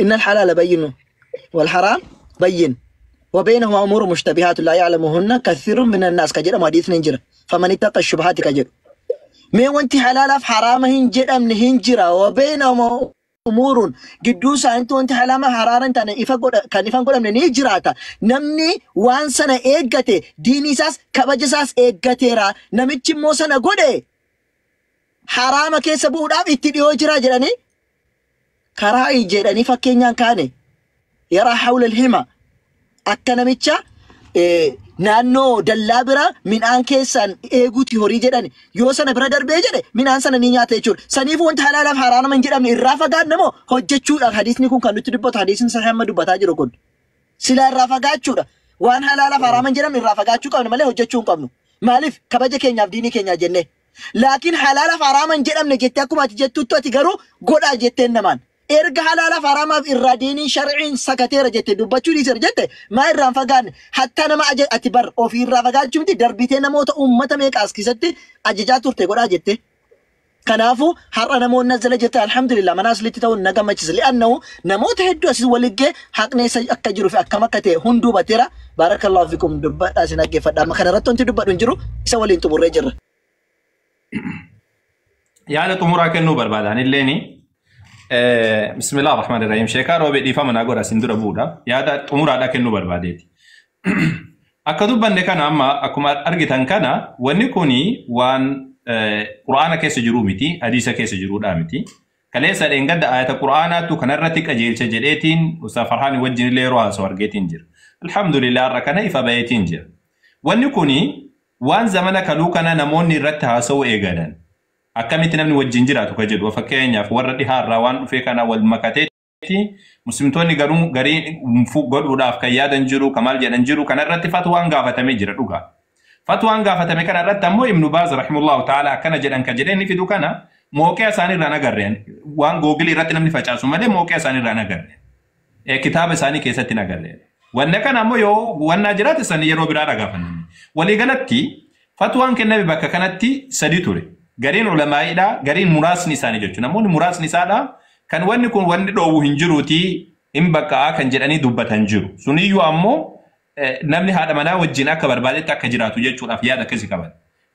إن الحلال بين والحرام بين وبينهما أمور مشتبهات لا يعلمهن كثير من الناس كجر ما حديث ننجر فمن اتقى الشبهات كجر مي وانت حلال في حرام هنجر أم هنجرا وبينهما أمور قدوسة أنت وانت حلال حرارة أنت كان يفهم من نيجراتا نمني وان سنة إيجاتي ديني ساس كبجساس إيجاتي را نمتش موسنا قولي حرام كيس بوداب اتديو جرا جراني كراي جراني فكينيان كاني يرى حول الهمة أكنمتشا نانو دلابرا من أنكسان إيجوتي هوري جراني يوسنا برادر بيجري من أنسان نينيات يجور سنيفو انت حلال حرام من جرام الرافة قاد نمو هجتشو الحديث نكون كانوا تدبط حديث صحيح ما دبطا جرو سلا الرافة قاد شورا وان حلال حرام من جرام الرافة قاد شو كانوا مالي هجتشو كانوا مالف كبجة كينيا بديني كينيا جنة لكن حلال حرام من جرام نجتكم أتجتو تجارو قول أجتين نمان إرجع حلال حرام إراديني شرعين سكتير جت دبتشو لي سرجت ما الرافقان حتى أنا ما أجت أتبر أو في الرافقان شو متى دربيتنا موت أمة ميك أسكيزت أججات ورتة قول أجت كنافو حرنا مو نزل جت الحمد لله مناس اللي تتو نجم مجلس لأنه نموت هدو أسيس ولقى حق ناس أكجرو في أكما كته هندو بتيرا بارك الله فيكم دبت أسينا كيف دام خنرتون تدبت نجرو سوالين تمر رجر يعني تمر كأنه بربادان الليني بسم الله الرحمن الرحيم شكر وبدي فمن أقول أسندر بودا يادا أمور هذا كنو بربادتي أكتب بندك أنا أما أكمل أرجع تنكنا ونكوني وان قرآن كيس جرومتي حديث كيس جرود أمتي كليس الإنجاد آية القرآن تو كنرتك أجيل شجرتين وسافرهاني وجه اللي روها سوارجتين جر الحمد لله ركنا إفبايتين جر ونكوني وان زمانك لوكنا نموني رتها سو إيجادن أكملت نمني والجنجرة تكجد وفكينيا فوردي هاروان فيكنا والمكاتي مسلمتوني قرين فوق قد وداف كيادا نجرو كمال جدا نجرو كان الرتي فتوان قافة مجرى دوكا فتوان قافة مكان الرتي مو ابن باز رحمه الله تعالى كان جدا كجدين في دوكانا موقع ثاني رانا قرين وان جوجلي رتي نمني فجأة ماله موقع ثاني رانا قرين كتاب ثاني كيستنا قرين وانك نامو يو والناجرات ثاني يرو برانا قافن ولي قالتي فتوان كنا ببكا كانتي سديتوري قرين علماء دا قرين مراس نساني جوتشو نموني مراس نسادا كان واني كون واني دو هنجروتي إن بكا كان جراني دوبة هنجرو سنيو أمو نمني هذا منا وجينا كبر بالي تكجراتو جوتشو الأفياد كذي كبر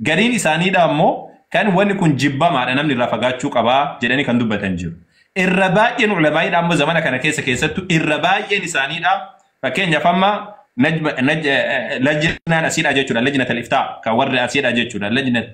قرين نساني دا أمو كان واني كون جبا معنا نمني رافقاتشو كبا جراني كان دوبة هنجرو الرباين علماء دا أمو زمانا كان كيسا كيساتو الرباين نساني دا فكين يفهم لجنة أسير أجتشو لجنة الإفتاء كورد أسير أجتشو لجنة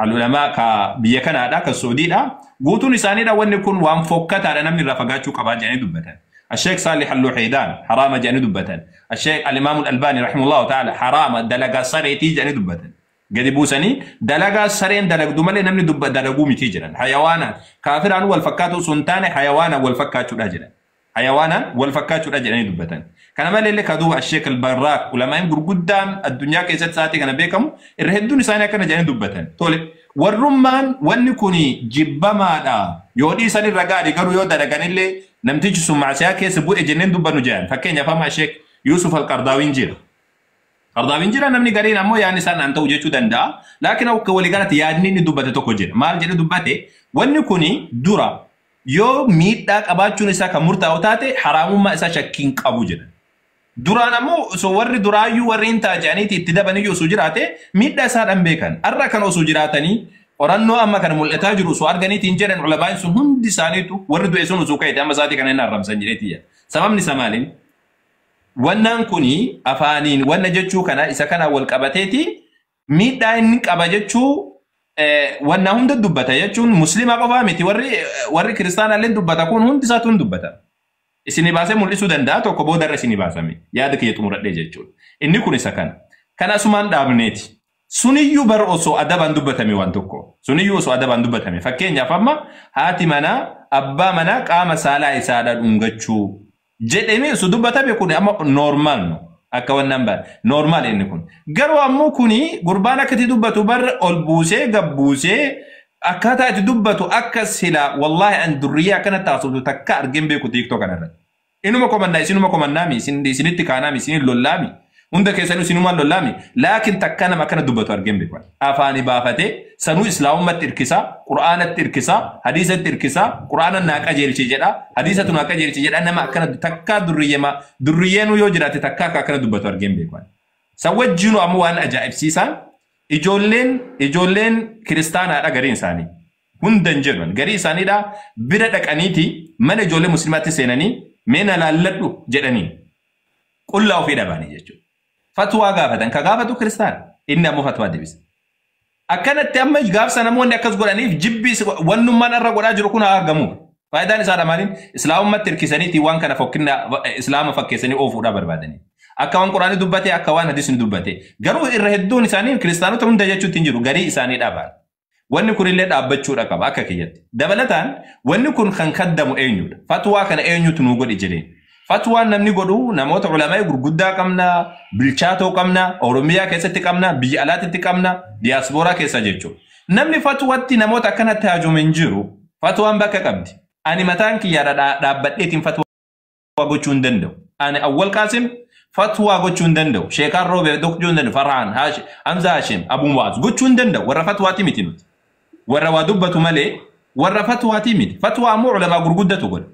العلماء كبيكنا دا كالسعودي دا قوتو نساني دا وان يكون وان فوكت على نمني رافقاتشو كبا جاني دبتان الشيخ صالح اللوحيدان حرام جاني دبتان الشيخ الإمام الألباني رحمه الله تعالى حرام دلقا سريتي جاني دبتان قد بوسني دلقا سرين دلق دمالي نمني دبت دلقو متيجرا حيوانا كافران والفكاتو سنتان حيوانا والفكاتو راجلا حيوانا والفكاتو راجلا دبتان كان مالي اللي كدو الشيخ البراك ولما ينقر قدام الدنيا كيست ساعتي كان بيكم الرهدو نسانا كان جاني دبتان تولي والرمان ونكوني جبا مادا يودي ساني الرقادي قالوا يودا رقاني اللي نمتيج سمع سياكي سبوء جنين دبانو جان فكين يفهم الشيخ يوسف القرداوين جير قرداوين جير نمني قرين أمو يعني سان أنتو جيتو دندا لكن أو كولي قالت يادني دبتة توكو جير مال جير دبتة ونكوني دورا يو ميت داك أباتشو نسا كمرتا أوتاتي حرامو ما إسا شكين قابو جير درانا مو سوور درايو ورين تاجاني تتدبني يو سجراته ميدا سار أمبيكان أركان أو سجراتني أورانو أما كان ملتاجر سوار غني تنجرن على باين سهم دي سانيتو وردو يسون زوكايت أما ساتي كان نارم سنجريتيا سبب نسمالين wannan kuni afanin wannan jechu kana isa kana wal qabateti midaan qabajechu wannan hunda dubbata jechuun muslima qofa miti warri kristaana leen dubbata kun hundi isaatuun dubbata isini baasee mul'isuu danda'a tokko boodarra isini baasame yaada kiyya xumuradhee jechuudha inni kun isa kana sumaan dhaabneeti suniyyuu bar osoo adaban dubbatame waan tokko suniyyuu osoo adaban dubbatame fakkeenyaaf amma haati mana abbaa mana qaama saalaa isaadha dhungachuu jedhame osoo dubbatame kun amma normal no akka wannan ba normal inni kun garuu ammoo kuni gurbaan akkati dubbatu bar ol buusee gabbuusee akkata itti dubbatu akka sila wallahi an durriyaa kana taasuftu takka argin beeku tiktok kanarra inuma komannaa isinuma komannaami isinitti kaanaami isin lollaami hunda keessanuu sinumaan lollaami laakiin takka nama akkana dubbatu argeen beekan afaani baafatee sanuu islaamummaatti irkisaa qur'aanatti irkisaa hadiisatti irkisaa qur'aana naa qajeelchi jedha hadiisatu naa qajeelchi jedha nama akkana takka durriyyeenuu yoo jiraate takka akkana dubbatu argeen beekan sawwajjinu ammoo waan ajaa'ibsiisaan ijoolleen kiristaanaadha gariin isaanii hundan jedhan garii isaaniidha bira dhaqaniiti mana ijoollee muslimaatti seenanii meena laalladhu jedhanii qullaa ofii dhabanii jechuudha. Fatwaa gaafatan ka gaafatu kiristaan inni ammoo fatwaa deebisa. Akkanatti amma gaafsa namoonni akkas godhaniif jibbii wannummaan irra godhaa jiru kun haa argamu. Faayidaan isaadha maaliin islaamummaatti hirkisaniitii waan kana fokkinna islaama fakkeessanii oofuudhaa barbaadanii. Akka waan quraanii dubbate akka waan hadiisni dubbate garuu irra hedduun isaanii kiristaanota hunda jechuutti hin jiru garii isaanii dhaabaan. Wanni kun illee dhaabbachuudha qaba akka kiyyatti. Dabalataan wanni kun kan kaddamu eenyudha? Fatwaa kana eenyutu nuu godhi jedheen. Fatwaan namni godhu namoota ulamaa gurguddaa qabna, bilchaatoo qabna, Oromiyaa keessatti qabna, biyya alaatti qabna, diiyaaspooraa keessa jechuudha. Namni fatwaatti namoota akkanatti haajume hin jiru. Fatwaan bakka qabdi. Ani mataan kiyyaadha dhaabbadheetiin fatwaa gochuu hin danda'u. Ani Awwal Qaasim fatwaa gochuu hin danda'u. Sheekaan Roobee gochuu hin danda'u. Farhaan, Hamza Hashim, Abuu Mu'aaz gochuu hin danda'u. Warra fatwaati miti nuti. Warra waa dubbatu malee warra fatwaati miti. Fatwaa ammoo ulamaa gurguddatu godha.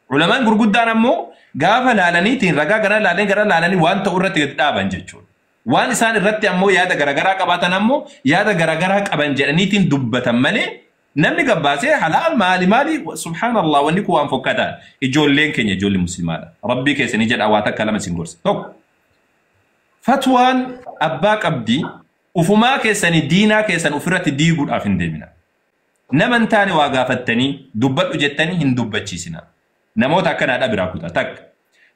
Ulamaan gurguddaan ammoo gaafa laalaniitiin ragaa gara laalanii waan ta'u irratti dhaaban jechuudha. Waan isaan irratti ammoo yaada garagaraa qabaatan ammoo yaada garagaraa qaban jedhaniitiin dubbatan malee namni gabbaasee halaal maali subhaanallah wanni kun waan fokkataa ijoolleen keenya ijoollee muslimaadha. Rabbii keessanii jedha waa takka lama sin gorsa. Tokko fatwaan abbaa qabdii ufumaa keessanii diinaa keessan ofirratti diiguudhaaf hin deemina. Naman taane waa gaafattanii dubbadhu jettanii hin dubbachiisina. Namoota akkanaadha biraa kutaa takka.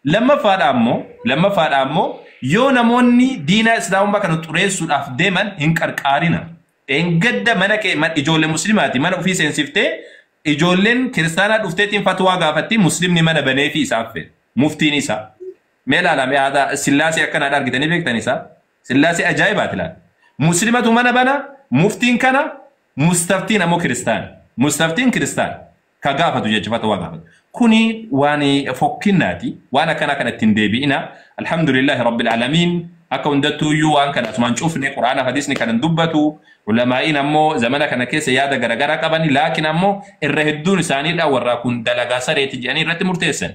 Lammafaadha ammoo yoo namoonni diinaa islaamummaa kana xureessuudhaaf deeman hin qarqaarina. Engadda mana kee ijoollee muslimaati mana ofii seensiftee ijoolleen kiristaanaa dhufteetiin fatwaa gaafatti muslimni mana banee fi isaaf fedhe. Muftiin isaa. Mee ilaalame aadaa sillaasee akkanaadha argitanii beektan isaa. Sillaasee ajaa'ibaati ilaala. Muslimatu mana bana muftiin kana mustaftiin ammoo kiristaana. Mustaftiin kiristaana. Ka gaafatu jecha fatwaa gaafatu. Kuni waan fokkinnaati waan akkana kanatti hin deebi'ina. Alhamdulillahi rabbil alamiin akka hundattuuyyuu waan kana asumaan cufne quraana hadiisni kan dubbatu ulamaa'iin ammoo zamana kana keessa yaada garagaraa qabani laakiin ammoo irra hedduun isaaniidha warraa kun dalagaa sareeti jedhanii irratti murteessan.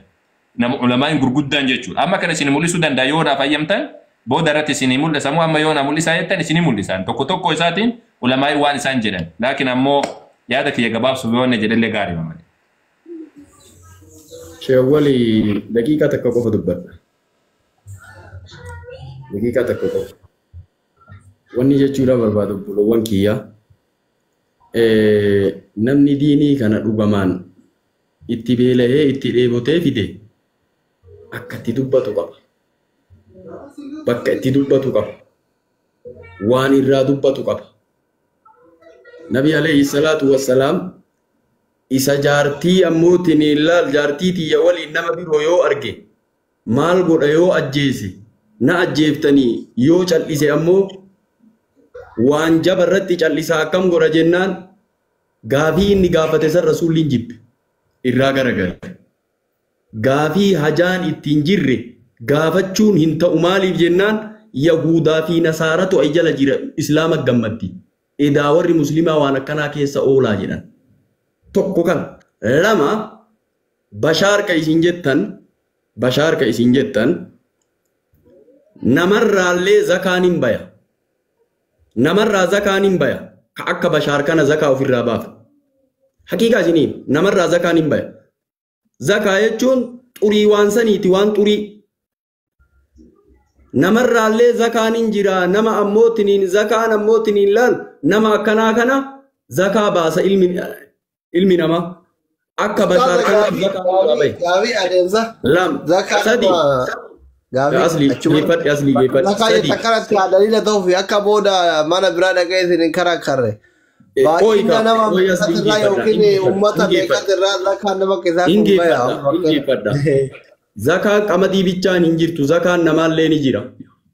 Nama ulamaa'iin gurguddaan jechuudha. Amma kana isin mul'isuu danda'a yoo naaf fayyamtan booda irratti isin mul'isamu amma yoo na mul'isaa jettan isin mul'isan tokko isaatiin ulamaa'iin waan isaan jedhan laakiin ammoo yaada kiyya gabaabsuuf yoo ne jedhallee gaarii mamale. Shawwali daqiiqaa takka qofa dubbadha. Daqiiqaa takka qofa. Wanni jechuudha barbaadu buloowwan kiyya. Namni diinii kana dhugamaan itti beela'ee itti dheebotee fide akka itti dubbatu qaba. Bakka itti dubbatu qaba. Waan irraa dubbatu qaba. Nabi alayhi salaatu wassalaam isa jaartii ammootiin ilaal jaartii tiyya waliin nama biroo yoo arge maal godha yoo ajjeese na ajjeeftanii yoo cal'ise ammoo waan jaba irratti cal'isaa akkam godha jennaan gaafii inni gaafate san rasuulliin jibbe irraa garagale. Gaafii hajaan ittiin jirre gaafachuun hin ta'u maaliif jennaan Yahudaa fi Nasaaratu ay jala jira Islaama gammaddi. Edaa warri Muslimaa waan akkanaa keessa oolaa jedhan. Tokko kan lama bashaar ka isin jettan namarraallee zakaan hin baya. Namarraa zakaan hin baya. Ka akka bashaar kana zakaa ofirraa baafa. Haqiiqaa isiniin namarraa zakaan hin baya. Zakaa jechuun xurii waan saniiti waan xurii. Namarraallee zakaan hin jira nama ammootiniin zakaan ammootiniin laal nama akkanaa kana zakaa baasa ilmi nama akka bashaar kana zakaa baasa. Gaabii adeemsa. Lam sadi. Asli geeffadhe zakaa jetta kanatti daliila ta'uuf akka booda mana biraa dhaqee isin karaakarre. Baay'ina nama irraa yookiin uummata meeqatirraa zakaa nama keessaa kun bayaa. Zakaa qamadii bichaan hin jirtu zakaan namaallee ni jira.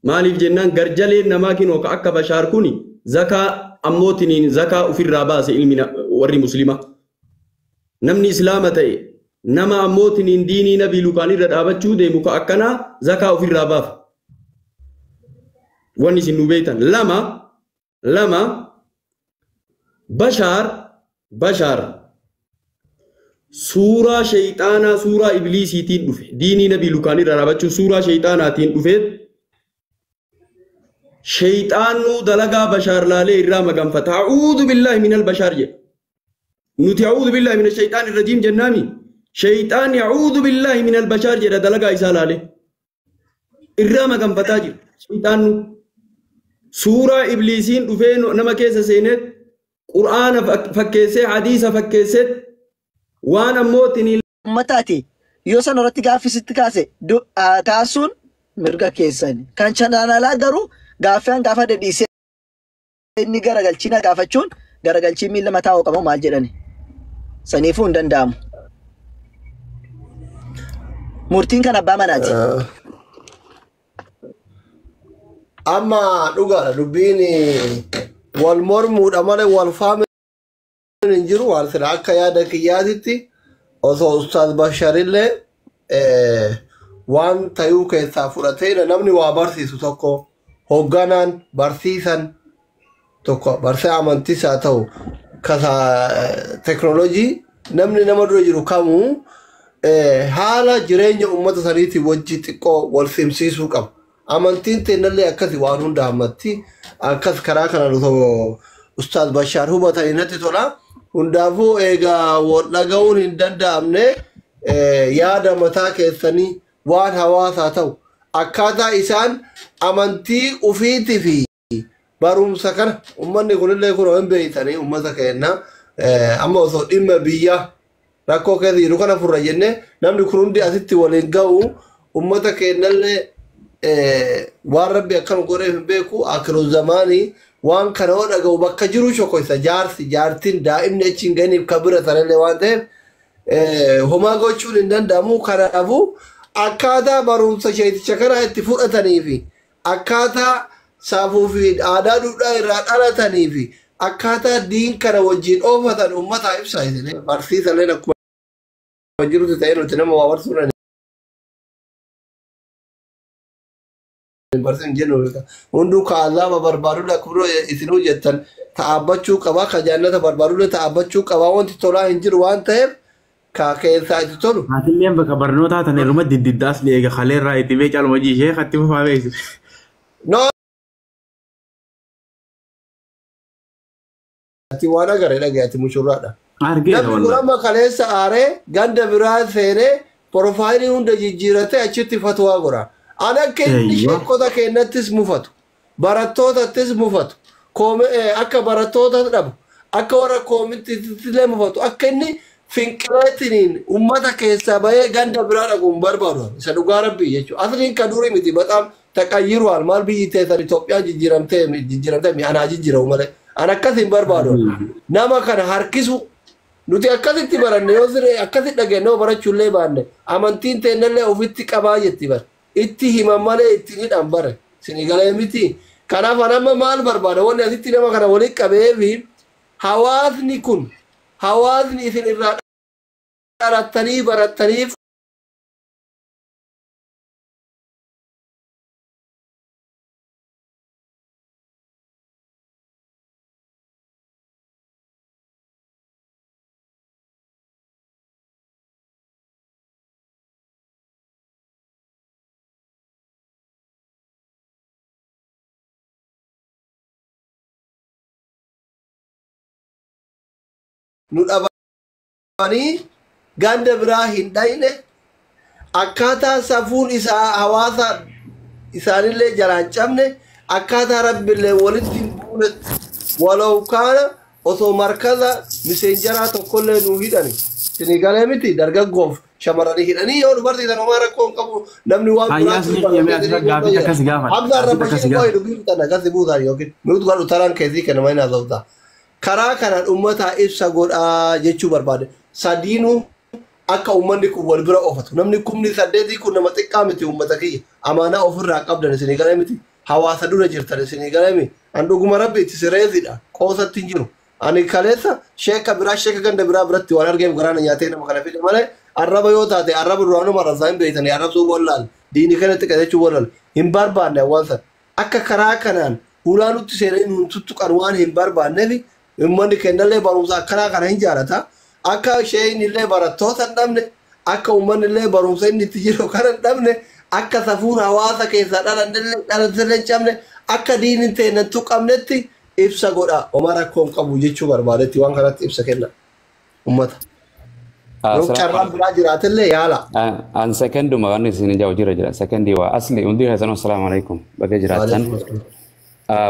Maaliif jennaan garjaleen namaa kinoo ka akka bashaar kuni zakaa ammootiniin zakaa ofirraa baase ilmi warri Muslimaa. Namni Islaama ta'e nama ammootiin diinii nabii lukaan irra dhaabachuu deemu ka akkanaa zakaa ofirraa baafa. واني سنو بيتن لما بشار سورة شيطانا سورة إبليسي تين دفع ديني نبي لكاني رابطو سورة شيطانا تين دفع شيطانو دلقا بشار لالي الرامة قام فتعوذ بالله من البشار جي نتعوذ بالله من الشيطان الرجيم جنامي شيطان يعوذ بالله من البشار جي دلقا إسال عليه الرامة قام فتاجر شيطانو سورة إبليسين دفين نما كيسة سينت قرآن فكيسة حديث فكيسة وانا موتني متاتي يوسن رتي غافي ستكاسه كاسون مرغا كيسن كان چنانا لا غرو غافيان غافا دديسه اني غرغلچينا غافچون غرغلچي مي لما تاو قمو مال جدني سنيفون دندام مورتين كان ابا مناتي اما دوغا دبيني والمرمود امال والفام نجرو على سراك يا دكياتي أو أستاذ بشار الله وان تيو كيسافرتين نمني وابرسي سوتوكو هوغانان برسيسان توكو برسي عمانتي ساتو كذا تكنولوجي نمني نمدرو جرو كامو حالا جرين أمة سريتي وجي تكو والسمسي سوكم عمانتين تنالي أكاسي وانون دامتي أكاس كراكنا لثو أستاذ بشار هو بطرينتي تولا hundafuu egaa waldhaga'uun hin danda'amne yaada mataa keessanii waan hawaasaa ta'u akkaataa isaan amantii ufiitii fi barumsa kana ummanni kunillee kun hin beeytanii ummata keenya amma osoo dhimma biyya rakkoo keessa jiru kana furra jenne namni kun hundi asitti waliin ga'u ummata keenyallee waan rabbi akkam godhee hin beeku akiru zamaanii وان كان هو دغو بكا جيرو شوكو سا جارتين دائم نيتشين غني كبيره ترى وان ده هما غوچون دندامو كرافو اكادا باروم سجيت شكرا اتفورتني في اكادا سافو في عادادو دايرا دالتني في اكادا دين كان وجين اوفتن امتا ابسايد بارسي سلينا كو جيرو تاينو تنما وورسونا برسم جنو وندو كالا بربارو لا كبرو اسنو جتن تعبچو قبا خجانه بربارو لا تعبچو قبا وانت تولا انجر وان تيب كا كيسا تولو هاتليم بك برنوتا تن روما ددداس ليغا خليل رايتي مي قال وجي شيخ اتم فاويس نو تي وانا غري لغاتي مشورادا ارغي والله لما خليس اره غند برا سيره بروفايل هند جيجيرته اچتي فتوا غورا أنا كني شكودا كنتيس مفتو براتودا تيس مفتو كوم أكا براتودا دب أكا ورا كومنتي تيسلي مفتو أكني فينكراتين أمتا كيسابايا غاندا برادا كوم بربارو سدوغا ربي يجو أصلين كدوري متي بتام تكايرو المال بيجي تيساري توبيا جيجيرامتي مي أنا جيجيرو مالي أنا كاسين بربارو ناما كان هاركيسو nuti akkasitti baranne yoo sire akkasitti dhageenye barachuullee baanne amantiin teennallee ofitti qabaa jetti bar itti himan malee itti hidhan bare sini galee miti kanaaf anamma maal barbaada wanni asitti nama kana waliin qabeefi hawaasni isin irraa dhalattanii barattaniif nudhabanii ganda biraa hin dhayne akkaataa safuun isaa hawaasa isaanillee jaraan cabne akkaataa rabbillee walitti hin buune walau kaana osoo markaza miseenjaraa tokkollee nuu hidhani sini galee miti dargaggoof shamarranii hidhanii yoo dubartiisan homaa rakkoon qabu namni waan hamzaan rabbashii qo'ee dubbii fixan akkasi buutaan yookiin nuti godhu taraan keessii kennamaa hin haasa'utaa karaa kanaan ummata ibsa godhaa jechuu barbaade sadiinuu akka ummanni kun wal bira oofatu namni kumni saddeetii kun nama xiqqaa miti ummata kiyya amaanaa ofirraa qabdan isinii galee miti hawaasa dura jirtan isinii galee miti an dhuguma rabbi itti sireezidha qoosatti hin jiru ani kaleessa sheeka biraa sheeka ganda biraa biratti waan argeef garaana nyaatee nama kana fide malee arraba yoo taate arraba duraanuma rasaa hin beeytanii arrabsuu wallaal diini kanatti qadachuu wallaal hin barbaanne hawaasa akka karaa kanaan ulaa nutti seenanii nuun tuttuqan waan hin barbaanneef uummanni kennallee barumsa akkanaa kana hin jaalata. Akka isheen illee barattoota hin dhabne akka uummanni illee barumsa inni itti jiru kana hin dhabne akka safuun hawaasa keessaa dhalatee hin cabne akka diiniin ta'e hin tuqamnetti ibsa godha. Oma rakkoon qabu jechuu barbaadetti waan kanatti ibsa kenna uummata. Yoo carraan biraa jiraatillee yaala. An sekenduma waan isin jawu jira sekendi waa asli hundi hasan assalamu alaikum baga jiraatan.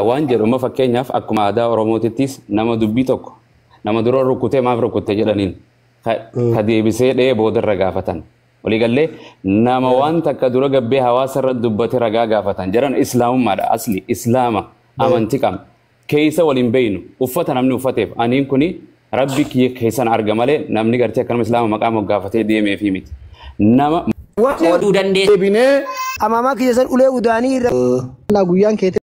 Waan jedhuma fakkeenyaaf akkuma aadaa Oromootittis nama dubbii tokko nama dura rukkutee maaf rukkutee jedhaniin ka deebisee dhee booda irra gaafatan. Waliigallee nama waan takka dura gabbee hawaasa irra dubbate ragaa gaafatan jedhan islaamummaadha asli islaama amantii qabna. Keessa waliin beeynu uffata namni uffateef aniin kuni rabbi kiyya keessan arga malee namni gartee akkanuma islaama maqaa moggaafatee deemee fi miti. Nama oduu dandeessee amama kiyya san ulee udaanii irra guyyaan keete